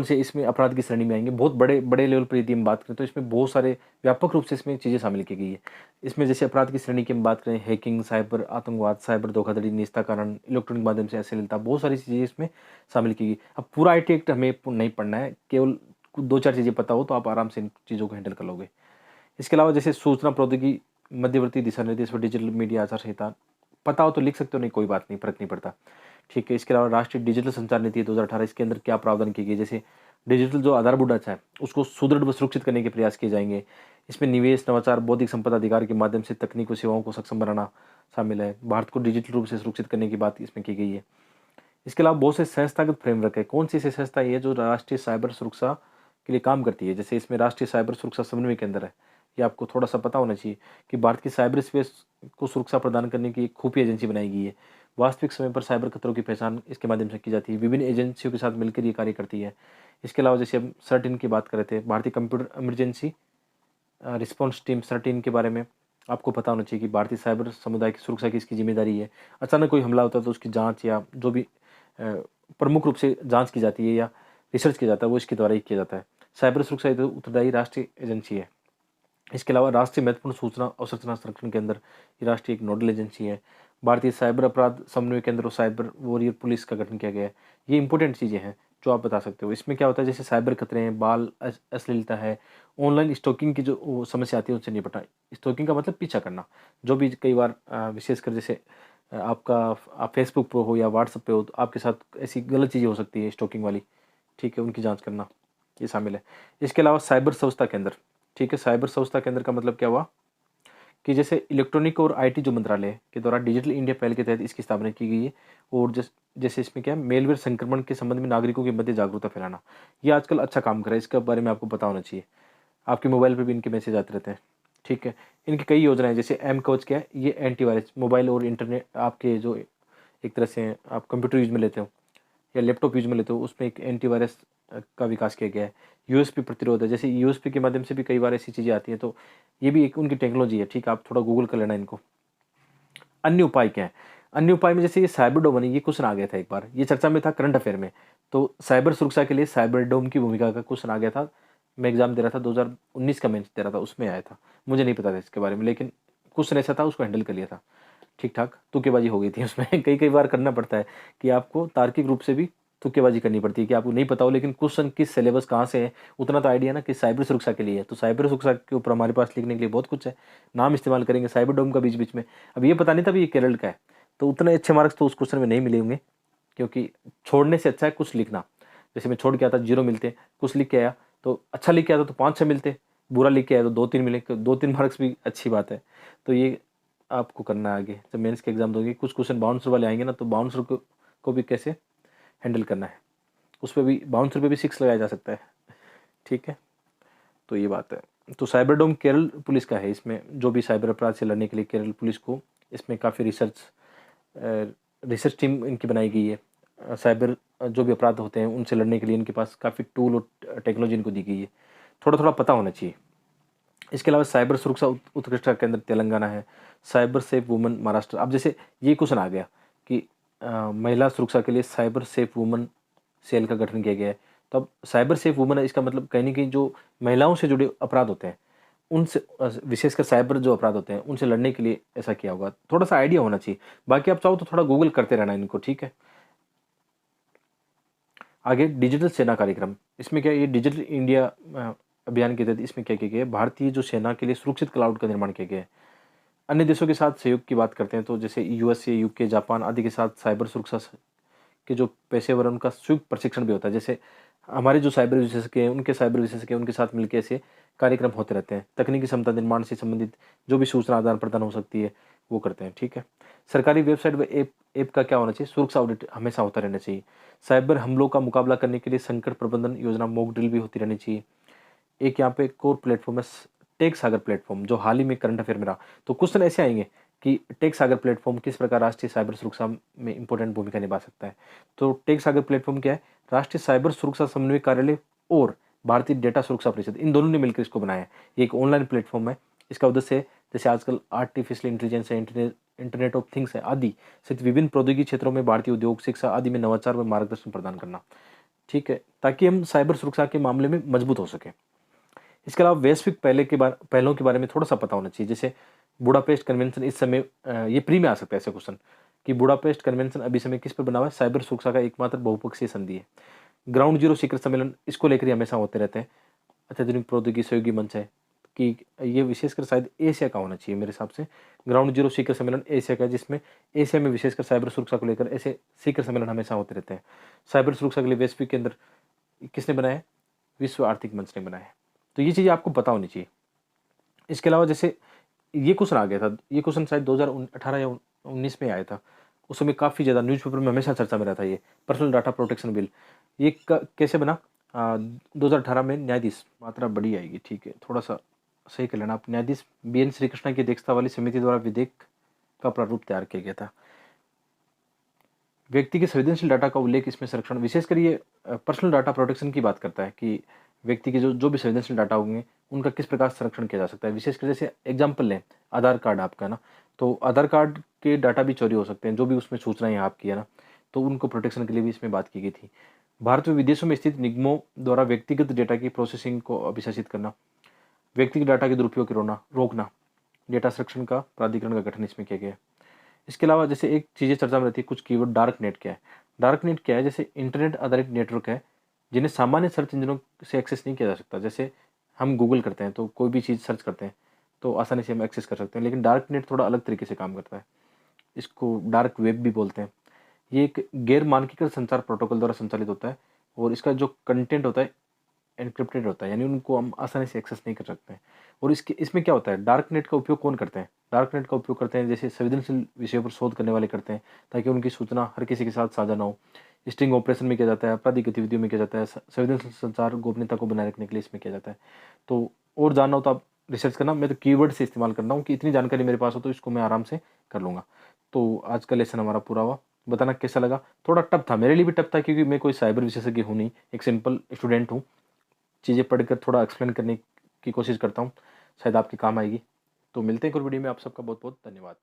[SPEAKER 1] से इसमें अपराध की श्रेणी में आएंगे। बहुत बड़े बड़े लेवल पर यदि हम बात करें तो इसमें बहुत सारे व्यापक रूप से इसमें चीज़ें शामिल की गई है। इसमें जैसे अपराध की श्रेणी की हम बात करें, हैकिंग, साइबर आतंकवाद, साइबर धोखाधड़ी, निस्तारण, इलेक्ट्रॉनिक माध्यम से अश्लीलता, बहुत सारी चीज़ें इसमें शामिल की गई। अब पूरा आईटी एक्ट हमें नहीं पढ़ना है, केवल 2-4 चीज़ें पता हो तो आप आराम से इन चीज़ों को हैंडल कर लोगे। इसके अलावा जैसे सूचना प्रौद्योगिकी मध्यवर्ती दिशा निर्देश व डिजिटल मीडिया आचार संहिता, पता हो तो लिख सकते हो, नहीं कोई बात नहीं, फर्क नहीं पड़ता। ठीक है, इसके अलावा राष्ट्रीय डिजिटल संचार नीति 2018, इसके अंदर क्या प्रावधान किए गए, जैसे डिजिटल जो आधारभूत ढांचा है उसको सुदृढ़ व सुरक्षित करने के प्रयास किए जाएंगे। इसमें निवेश, नवाचार, बौद्धिक संपदा अधिकार के माध्यम से तकनीक व सेवाओं को सक्षम बनाना शामिल है। भारत को डिजिटल रूप से सुरक्षित करने की बात इसमें की गई है। इसके अलावा बहुत से संस्थागत फ्रेमवर्क है। कौन सी ऐसी संस्था है जो राष्ट्रीय साइबर सुरक्षा के लिए काम करती है? जैसे इसमें राष्ट्रीय साइबर सुरक्षा समन्वय केंद्र है, ये आपको थोड़ा सा पता होना चाहिए कि भारत की साइबर स्पेस को सुरक्षा प्रदान करने की एक खुफिया एजेंसी बनाई गई है। वास्तविक समय पर साइबर खतरों की पहचान इसके माध्यम से की जाती है। विभिन्न एजेंसियों के साथ मिलकर ये कार्य करती है। इसके अलावा जैसे हम सर्ट की बात कर रहे थे, भारतीय computer emergency response team, CERT के बारे में आपको पता होना चाहिए कि भारतीय साइबर समुदाय की सुरक्षा की इसकी जिम्मेदारी है। अचानक कोई हमला होता है तो उसकी जांच या जो भी प्रमुख रूप से जांच की जाती है या रिसर्च किया जाता है, वो इसके द्वारा ही किया जाता है। साइबर सुरक्षा उत्तरदायी राष्ट्रीय एजेंसी है। इसके अलावा राष्ट्रीय महत्वपूर्ण सूचना अवसंरचना संरक्षण केंद्र, ये राष्ट्रीय एक नोडल एजेंसी है। भारतीय साइबर अपराध समन्वय केंद्र और साइबर वॉरियर पुलिस का गठन किया गया है। ये इंपॉर्टेंट चीज़ें हैं जो आप बता सकते हो। इसमें क्या होता है, जैसे साइबर खतरे हैं, बाल अश्लीलता है, ऑनलाइन स्टॉकिंग की जो समस्या आती है उनसे निपटना। स्टॉकिंग का मतलब पीछा करना, जो भी कई बार विशेषकर जैसे आपका आप फेसबुक पे हो या व्हाट्सएप पे हो तो आपके साथ ऐसी गलत चीज़ें हो सकती है स्टॉकिंग वाली। ठीक है, उनकी जांच करना ये शामिल है। इसके अलावा साइबर स्वच्छता केंद्र। ठीक है, साइबर स्वच्छता केंद्र का मतलब क्या हुआ कि जैसे इलेक्ट्रॉनिक और आईटी जो मंत्रालय के द्वारा डिजिटल इंडिया पहल के तहत इसकी स्थापना की गई है। और जैसे इसमें क्या है, मेलवेयर संक्रमण के संबंध में नागरिकों के मध्य जागरूकता फैलाना, ये आजकल अच्छा काम कर रहा है, इसके बारे में आपको पता होना चाहिए। आपके मोबाइल पर भी इनके मैसेज आते रहते हैं। ठीक है, इनकी कई योजनाएं, जैसे एम कवच क्या है, ये एंटीवायरस मोबाइल और इंटरनेट आपके जो एक तरह से आप कंप्यूटर यूज में लेते हो, या लैपटॉप यूज में लेते हो, उसमें एक एंटीवायरस का विकास किया गया है। यूएसपी प्रतिरोध है, जैसे यूएसपी के माध्यम से भी कई बार ऐसी चीज़ें आती हैं, तो ये भी एक उनकी टेक्नोलॉजी है। ठीक है, आप थोड़ा गूगल कर लेना इनको। अन्य उपाय क्या है? अन्य उपाय में जैसे ये साइबर डोम है, ये क्वेश्चन आ गया था एक बार, ये चर्चा में था करंट अफेयर में। तो साइबर सुरक्षा के लिए साइबर डोम की भूमिका का क्वेश्चन आ गया था। मैं एग्जाम दे रहा था, 2019 का मेंस दे रहा था, उसमें आया था। मुझे नहीं पता था इसके बारे में, लेकिन क्वेश्चन ऐसा था, उसको हैंडल कर लिया था ठीक ठाक। तुक्केबाजी हो गई थी उसमें कई कई बार करना पड़ता है कि आपको तार्किक रूप से भी तुक्केबाजी करनी पड़ती है कि आपको नहीं पता हो, लेकिन क्वेश्चन किस सिलेबस कहाँ से है उतना तो आइडिया ना कि साइबर सुरक्षा के लिए है। तो साइबर सुरक्षा के ऊपर हमारे पास लिखने के लिए बहुत कुछ है, नाम इस्तेमाल करेंगे साइबर डोम का बीच बीच में। अब ये पता नहीं था भी ये केरल का है, तो उतने अच्छे मार्क्स तो उस क्वेश्चन में नहीं मिले होंगे, क्योंकि छोड़ने से अच्छा है कुछ लिखना। जैसे मैं छोड़ के आता 0 मिलते, कुछ लिख के आया तो अच्छा लिख के आता तो 5-6 मिलते, बुरा लिख के आया तो 2-3 मिले, 2-3 मार्क्स भी अच्छी बात है। तो ये आपको करना है आगे जब मेंस के एग्जाम दोगे। कुछ क्वेश्चन बाउंसर वाले आएंगे ना, तो बाउंसर को भी कैसे हैंडल करना है, उस पर भी बाउंसर पे भी 6 लगाया जा सकता है। ठीक है, तो ये बात है। तो साइबर डोम केरल पुलिस का है, इसमें जो भी साइबर अपराध से लड़ने के लिए केरल पुलिस को इसमें काफ़ी रिसर्च टीम इनकी बनाई गई है। साइबर जो भी अपराध होते हैं उनसे लड़ने के लिए इनके पास काफ़ी टूल और टेक्नोलॉजी इनको दी गई है, थोड़ा थोड़ा पता होना चाहिए। इसके अलावा साइबर सुरक्षा उत्कृष्टता केंद्र तेलंगाना है, साइबर सेफ वुमन महाराष्ट्र। अब जैसे ये क्वेश्चन आ गया कि महिला सुरक्षा के लिए साइबर सेफ वुमन सेल का गठन किया गया है। तो अब साइबर सेफ वुमन है, इसका मतलब कहीं ना कहीं जो महिलाओं से जुड़े अपराध होते हैं उनसे विशेषकर साइबर जो अपराध होते हैं उनसे लड़ने के लिए ऐसा किया होगा। थोड़ा सा आइडिया होना चाहिए, बाकी आप चाहो तो थोड़ा गूगल करते रहना इनको। ठीक है, आगे डिजिटल सेना कार्यक्रम, इसमें क्या है, ये डिजिटल इंडिया अभियान के तहत इसमें क्या किया गया है, भारतीय जो सेना के लिए सुरक्षित क्लाउड का निर्माण किया गया है। अन्य देशों के साथ सहयोग की बात करते हैं तो जैसे यूएसए, यूके, जापान आदि के साथ साइबर सुरक्षा के जो पेशेवर हैं उनका संयुक्त प्रशिक्षण भी होता है। जैसे हमारे जो साइबर विशेषज्ञ हैं उनके साइबर विशेषज्ञ हैं, उनके साथ मिलकर ऐसे कार्यक्रम होते रहते हैं। तकनीकी क्षमता निर्माण से संबंधित जो भी सूचना आदान प्रदान हो सकती है वो करते हैं। ठीक है, सरकारी वेबसाइट व ऐप का क्या होना चाहिए, सुरक्षा ऑडिट हमेशा होता रहना चाहिए। साइबर हमलों का मुकाबला करने के लिए संकट प्रबंधन योजना मॉक ड्रिल भी होती रहनी चाहिए। एक यहाँ पे कोर प्लेटफॉर्म है टेक सागर प्लेटफॉर्म, जो हाल ही में करंट अफेयर में रहा। तो क्वेश्चन ऐसे आएंगे कि टेक सागर प्लेटफॉर्म किस प्रकार राष्ट्रीय साइबर सुरक्षा में इंपॉर्टेंट भूमिका निभा सकता है। तो टेक सागर प्लेटफॉर्म क्या है, राष्ट्रीय साइबर सुरक्षा समन्वय कार्यालय और भारतीय डेटा सुरक्षा परिषद, इन दोनों ने मिलकर इसको बनाया है। ये एक ऑनलाइन प्लेटफॉर्म है। इसका उद्देश्य है जैसे आजकल आर्टिफिशियल इंटेलिजेंस है, इंटरनेट ऑफ थिंग्स है आदि सहित विभिन्न प्रौद्योगिकी क्षेत्रों में भारतीय उद्योग, शिक्षा आदि में नवाचार व मार्गदर्शन प्रदान करना। ठीक है, ताकि हम साइबर सुरक्षा के मामले में मजबूत हो सके। इसके अलावा वैश्विक पहलों के बारे में थोड़ा सा पता होना चाहिए। जैसे बुडापेस्ट कन्वेंशन, इस समय ये प्री में आ सकता है ऐसे क्वेश्चन कि बुडापेस्ट कन्वेंशन अभी समय किस पर बना हुआ है, साइबर सुरक्षा का एकमात्र बहुपक्षीय संधि है। ग्राउंड जीरो शिखर सम्मेलन, इसको लेकर हमेशा होते रहते हैं। अत्याधुनिक प्रौद्योगिकी सहयोगी मंच है कि ये विशेषकर शायद एशिया का होना चाहिए मेरे हिसाब से। ग्राउंड जीरो शिखर सम्मेलन एशिया का, जिसमें एशिया में विशेषकर साइबर सुरक्षा को लेकर ऐसे शिखर सम्मेलन हमेशा होते रहते हैं। साइबर सुरक्षा के लिए वैश्विक केंद्र किसने बनाया है, विश्व आर्थिक मंच ने बनाया है। तो ये चीज़ें आपको पता होनी चाहिए। इसके अलावा जैसे ये क्वेश्चन आ गया था, ये क्वेश्चन शायद 2018 या 19 में आया था। उस समय काफ़ी ज़्यादा न्यूज़पेपर में हमेशा चर्चा में रहता है ये पर्सनल डाटा प्रोटेक्शन बिल। ये कैसे बना, 2018 में न्यायाधीश, मात्रा बड़ी आएगी, ठीक है थोड़ा सा सही कर लेना आप, न्यायाधीश BN श्रीकृष्णा की अध्यक्षता वाली समिति द्वारा विधेयक का प्रारूप तैयार किया गया था। व्यक्ति के संवेदनशील डाटा का उल्लेख इसमें संरक्षण, विशेषकर ये पर्सनल डाटा प्रोटेक्शन की बात करता है कि व्यक्ति के जो जो भी संवेदनशील डाटा होंगे उनका किस प्रकार संरक्षण किया जा सकता है। विशेषकर जैसे एग्जाम्पल लें आधार कार्ड आपका ना, तो आधार कार्ड के डाटा भी चोरी हो सकते हैं, जो भी उसमें सूचनाएं आपकी है ना, तो उनको प्रोटेक्शन के लिए भी इसमें बात की गई थी। भारत व विदेशों में स्थित निगमों द्वारा व्यक्तिगत डेटा की प्रोसेसिंग को अभिशासित करना, व्यक्तिगत डाटा के दुरुपयोग को रोकना, डेटा संरक्षण का प्राधिकरण का गठन इसमें किया गया है। इसके अलावा जैसे एक चीज़ें चर्चा में रहती है कुछ कीवर्ड, डार्क नेट क्या है। डार्क नेट क्या है, जैसे इंटरनेट आधारित नेटवर्क है जिन्हें सामान्य सर्च इंजनों से एक्सेस नहीं किया जा सकता। जैसे हम गूगल करते हैं तो कोई भी चीज़ सर्च करते हैं तो आसानी से हम एक्सेस कर सकते हैं, लेकिन डार्क नेट थोड़ा अलग तरीके से काम करता है। इसको डार्क वेब भी बोलते हैं। ये एक गैर मानकीकृत संचार प्रोटोकॉल द्वारा संचालित होता है और इसका जो कंटेंट होता है एन्क्रिप्टेड होता है, यानी उनको हम आसानी से एक्सेस नहीं कर सकते हैं। और इसमें क्या होता है, डार्क नेट का उपयोग कौन करते हैं, डार्क नेट का उपयोग करते हैं जैसे संवेदनशील विषयों पर शोध करने वाले करते हैं, ताकि उनकी सूचना हर किसी के साथ साझा ना हो। स्टिंग ऑपरेशन में किया जाता है, आपराधिक गतिविधियों में किया जाता है, संवेदनशील संचार गोपनीयता को बनाए रखने के लिए इसमें किया जाता है। तो और जानना हो तो आप रिसर्च करना, मैं तो कीवर्ड से इस्तेमाल करता हूँ कि इतनी जानकारी मेरे पास हो तो इसको मैं आराम से कर लूँगा। तो आज का लेसन हमारा पूरा हुआ। बताना कैसा लगा। थोड़ा टफ था, मेरे लिए भी टफ था, क्योंकि मैं कोई साइबर विशेषज्ञ हूँ नहीं, एक सिंपल स्टूडेंट हूँ। चीज़ें पढ़कर थोड़ा एक्सप्लेन करने की कोशिश करता हूँ, शायद आपके काम आएगी। तो मिलते हैं एक और वीडियो में, आप सबका बहुत बहुत धन्यवाद।